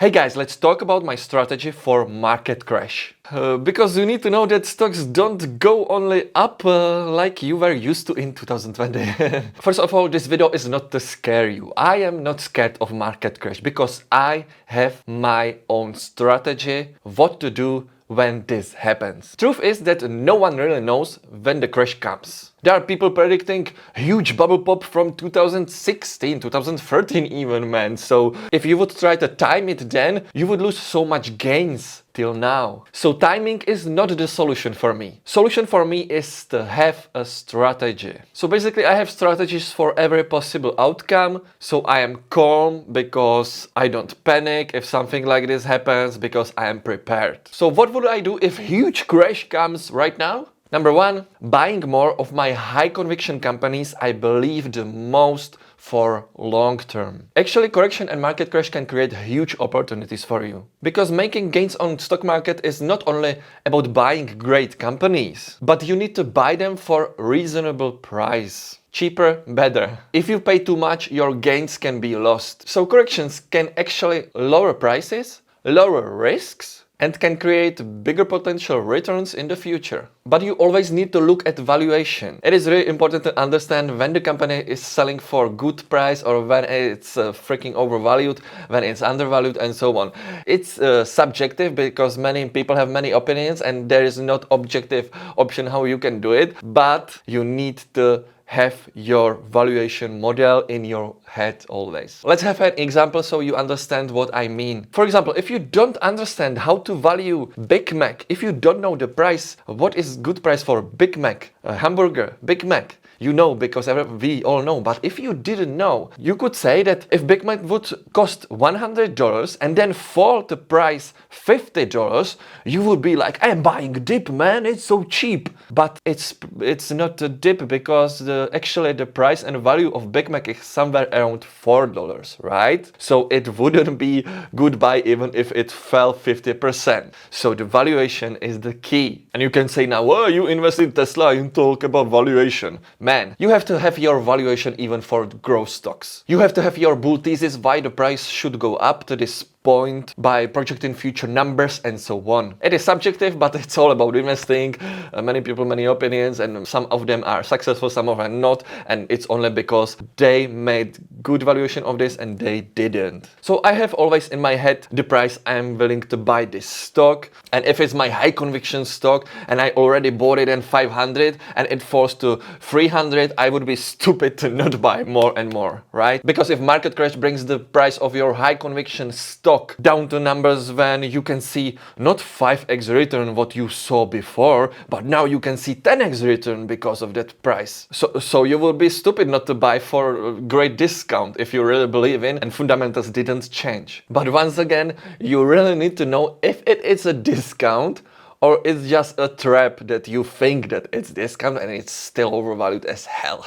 Hey guys, let's talk about my strategy for market crash. Because you need to know that stocks don't go only up like you were used to in 2020. First of all, this video is not to scare you. I am not scared of market crash because I have my own strategy what to do when this happens. Truth is that no one really knows when the crash comes. There are people predicting huge bubble pop from 2016, 2013 even, man. So if you would try to time it then, you would lose so much gains till now. So timing is not the solution for me. Solution for me is to have a strategy. So basically I have strategies for every possible outcome. So I am calm because I don't panic if something like this happens because I am prepared. So what would I do if huge crash comes right now? Number one, buying more of my high conviction companies I believe the most for long term. Actually, correction and market crash can create huge opportunities for you. Because making gains on stock market is not only about buying great companies, but you need to buy them for reasonable price. Cheaper, better. If you pay too much, your gains can be lost. So corrections can actually lower prices, lower risks, and can create bigger potential returns in the future. But you always need to look at valuation. It is really important to understand when the company is selling for good price or when it's freaking overvalued, when it's undervalued and so on. It's subjective because many people have many opinions and there is not objective option how you can do it, but you need to have your valuation model in your head always. Let's have an example so you understand what I mean. For example, if you don't understand how to value Big Mac, if you don't know the price, what is good price for Big Mac, a hamburger, Big Mac, you know because we all know, but if you didn't know, you could say that if Big Mac would cost $100 and then fall to price $50, you would be like, I'm buying dip, man, it's so cheap. But it's not a dip because actually the price and value of Big Mac is somewhere around $4, right? So it wouldn't be good buy even if it fell 50%. So the valuation is the key. And you can say now, oh, you invest in Tesla and talk about valuation. Man, you have to have your valuation even for growth stocks. You have to have your bull thesis why the price should go up to this point by projecting future numbers and so on. It is subjective, but it's all about investing. Many people, many opinions, and some of them are successful, some of them not, and it's only because they made good valuation of this and they didn't. So I have always in my head the price I'm willing to buy this stock, and if it's my high conviction stock and I already bought it at 500 and it falls to 300, I would be stupid to not buy more and more, right? Because if market crash brings the price of your high conviction stock down to numbers when you can see not 5x return what you saw before, but now you can see 10x return because of that price. So you will be stupid not to buy for a great discount if you really believe in and fundamentals didn't change. But once again, you really need to know if it is a discount or it's just a trap that you think that it's discount and it's still overvalued as hell.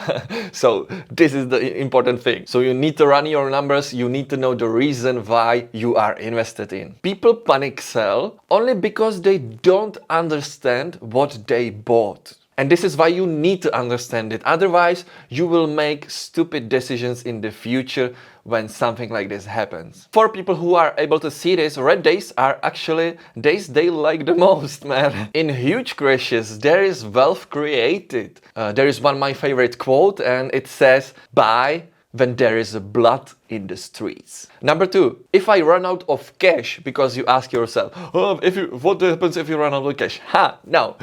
So this is the important thing. So you need to run your numbers, you need to know the reason why you are invested in. People panic sell only because they don't understand what they bought. And this is why you need to understand it. Otherwise, you will make stupid decisions in the future when something like this happens. For people who are able to see this, red days are actually days they like the most, man. In huge crashes, there is wealth created. There is one of my favorite quote and it says, buy when there is blood in the streets. Number two, if I run out of cash, because you ask yourself, oh, what happens if you run out of cash? No.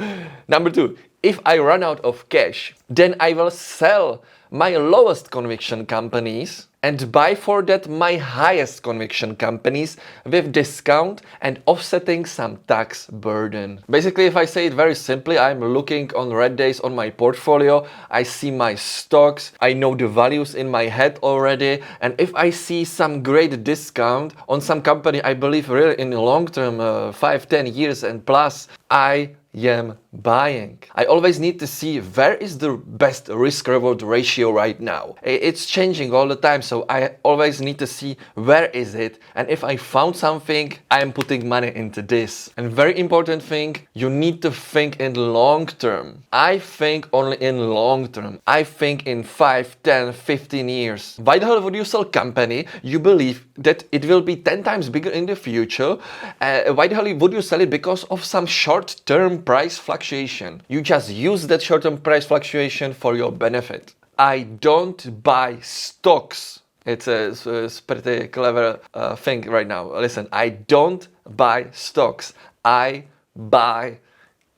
Number two, if I run out of cash, then I will sell my lowest conviction companies and buy for that my highest conviction companies with discount and offsetting some tax burden. Basically, if I say it very simply, I'm looking on red days on my portfolio, I see my stocks, I know the values in my head already, and if I see some great discount on some company I believe really in the long term, 5-10 years and plus, I am buying. I always need to see where is the best risk-reward ratio right now. It's changing all the time, so I always need to see where is it, and if I found something, I am putting money into this. And very important thing, you need to think in long term. I think only in long term. I think in 5, 10, 15 years. Why the hell would you sell company you believe that it will be 10 times bigger in the future? Why the hell would you sell it because of some short-term price fluctuation? You just use that short-term price fluctuation for your benefit. I don't buy stocks. It's a pretty clever thing right now. Listen, I don't buy stocks. I buy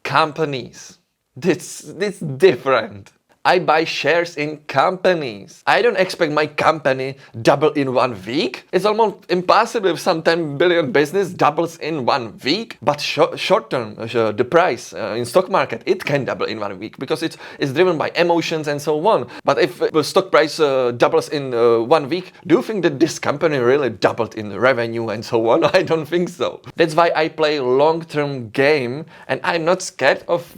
companies. This different. I buy shares in companies. I don't expect my company double in 1 week. It's almost impossible if some 10 billion business doubles in 1 week. But short term, the price in stock market, it can double in 1 week because it's driven by emotions and so on. But if the stock price doubles in 1 week, do you think that this company really doubled in revenue and so on? I don't think so. That's why I play long-term game, and I'm not scared of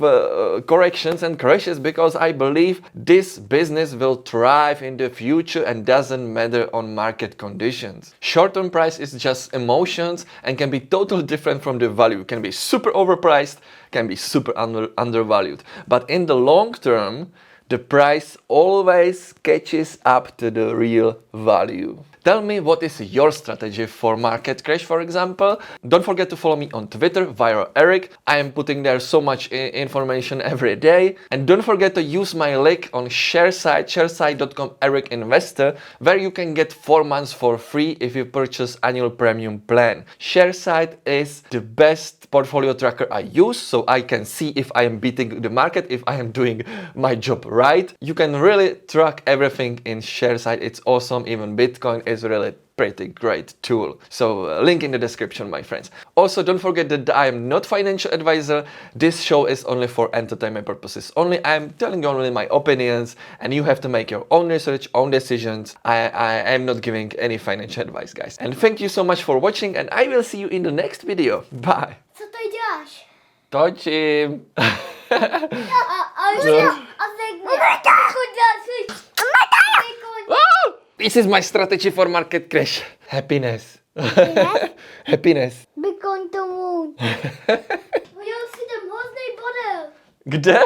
corrections and crashes because I believe this business will thrive in the future and doesn't matter on market conditions. Short-term price is just emotions and can be totally different from the value. Can be super overpriced, can be super undervalued. But in the long term, the price always catches up to the real value. Tell me what is your strategy for market crash, for example. Don't forget to follow me on Twitter via Erik. I am putting there so much information every day. And don't forget to use my link on sharesite.com Erik Investor, where you can get 4 months for free if you purchase annual premium plan. Sharesite is the best portfolio tracker I use, so I can see if I am beating the market, if I am doing my job right. You can really track everything in Sharesite. It's awesome. Even Bitcoin is really pretty great tool. So link in the description, my friends. Also, don't forget that I am not financial advisor. This show is only for entertainment purposes only. I'm telling you only my opinions, and you have to make your own research, own decisions. I am not giving any financial advice, guys. And thank you so much for watching, and I will see you in the next video. Bye. Co to děláš? Točím. This is my strategy for market crash. Happiness. Happiness. Bitcoin to moon. Hodil si ten hrozný bodel. Kde?